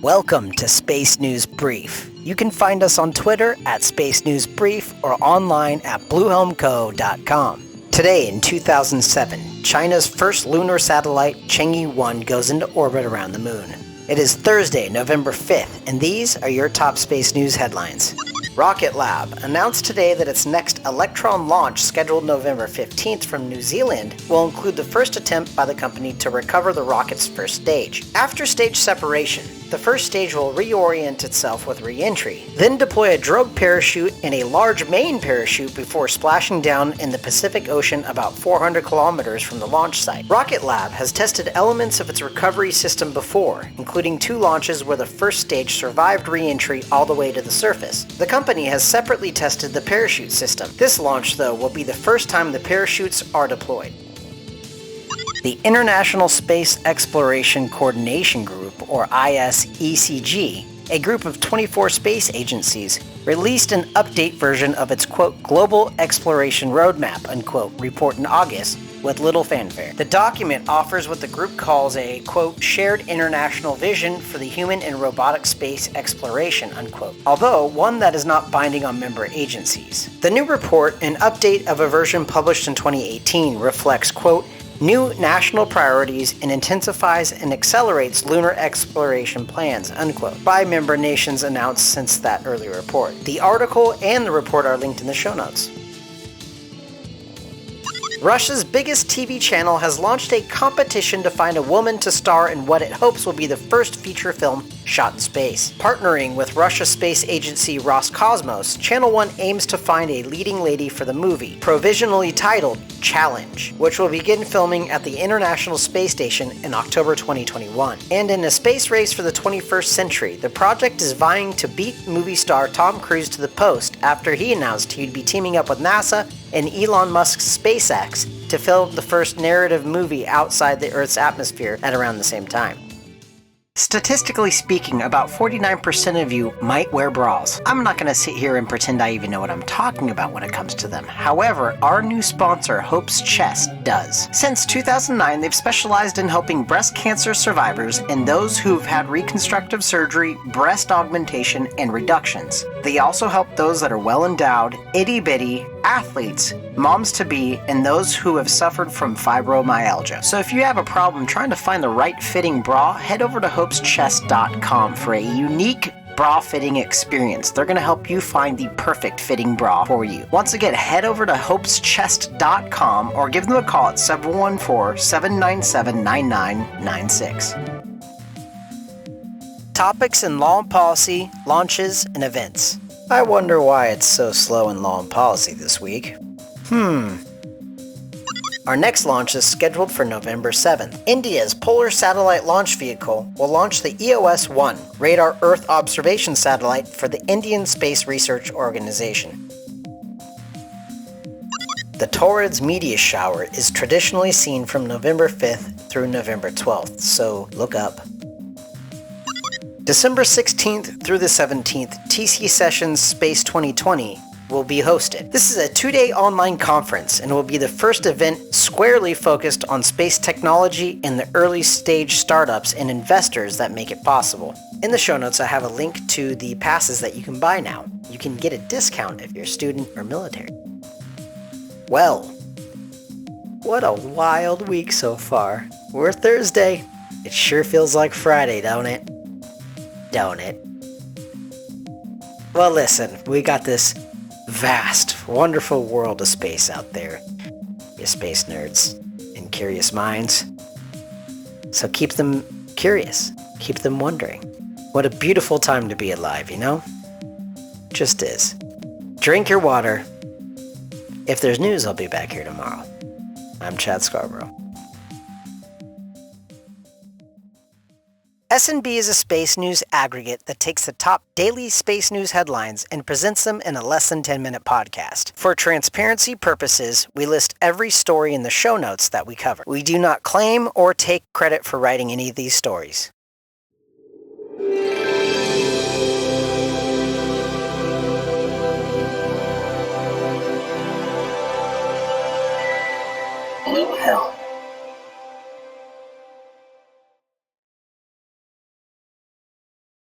Welcome to Space News Brief. You can find us on Twitter at Space News Brief or online at bluehelmco.com. Today in 2007, China's first lunar satellite Chang'e-1 goes into orbit around the moon. It is Thursday, November 5th, and these are your top space news headlines. Rocket Lab announced today that its next Electron launch, scheduled November 15th from New Zealand, will include the first attempt by the company to recover the rocket's first stage. After stage separation, the first stage will reorient itself with re-entry, then deploy a drogue parachute and a large main parachute before splashing down in the Pacific Ocean about 400 kilometers from the launch site. Rocket Lab has tested elements of its recovery system before, including 2 launches where the first stage survived re-entry all the way to the surface. The company has separately tested the parachute system. This launch, though, will be the first time the parachutes are deployed. The International Space Exploration Coordination Group, or ISECG, a group of 24 space agencies, released an update version of its, quote, Global Exploration Roadmap, unquote, report in August, with little fanfare. The document offers what the group calls a, quote, shared international vision for the human and robotic space exploration, unquote, although one that is not binding on member agencies. The new report, an update of a version published in 2018, reflects, quote, new national priorities and intensifies and accelerates lunar exploration plans, unquote, by member nations announced since that earlier report. The article and the report are linked in the show notes. Russia's biggest TV channel has launched a competition to find a woman to star in what it hopes will be the first feature film shot in space. Partnering with Russia's space agency Roscosmos, Channel 1 aims to find a leading lady for the movie, provisionally titled Challenge, which will begin filming at the International Space Station in October 2021. And in a space race for the 21st century, the project is vying to beat movie star Tom Cruise to the post after he announced he'd be teaming up with NASA and Elon Musk's SpaceX to film the first narrative movie outside the Earth's atmosphere at around the same time. Statistically speaking, about 49% of you might wear bras. I'm not going to sit here and pretend I even know what I'm talking about when it comes to them. However, our new sponsor, Hope's Chest, does. Since 2009, they've specialized in helping breast cancer survivors and those who've had reconstructive surgery, breast augmentation, and reductions. They also help those that are well-endowed, itty-bitty, athletes, moms-to-be, and those who have suffered from fibromyalgia. So if you have a problem trying to find the right fitting bra, head over to hopeschest.com for a unique bra fitting experience. They're going to help you find the perfect fitting bra for you. Once again, head over to hopeschest.com or give them a call at 714-797-9996. Topics in law and policy, launches, and events. I wonder why it's so slow in law and policy this week. Our next launch is scheduled for November 7th. India's Polar Satellite Launch Vehicle will launch the EOS-1 radar Earth observation satellite for the Indian Space Research Organization. The Taurids meteor shower is traditionally seen from November 5th through November 12th, so look up. December 16th through the 17th, TC Sessions Space 2020 will be hosted. This is a 2-day online conference and will be the first event squarely focused on space technology and the early stage startups and investors that make it possible. In the show notes, I have a link to the passes that you can buy now. You can get a discount if you're a student or military. Well, what a wild week so far. We're Thursday. It sure feels like Friday, don't it? Don't it? Well, listen, we got this vast, wonderful world of space out there. You space nerds and curious minds. So keep them curious. Keep them wondering. What a beautiful time to be alive, you know? Just is. Drink your water. If there's news, I'll be back here tomorrow. I'm Chad Scarborough. S&B is a space news aggregate that takes the top daily space news headlines and presents them in a less than 10-minute podcast. For transparency purposes, we list every story in the show notes that we cover. We do not claim or take credit for writing any of these stories. Blue Helm.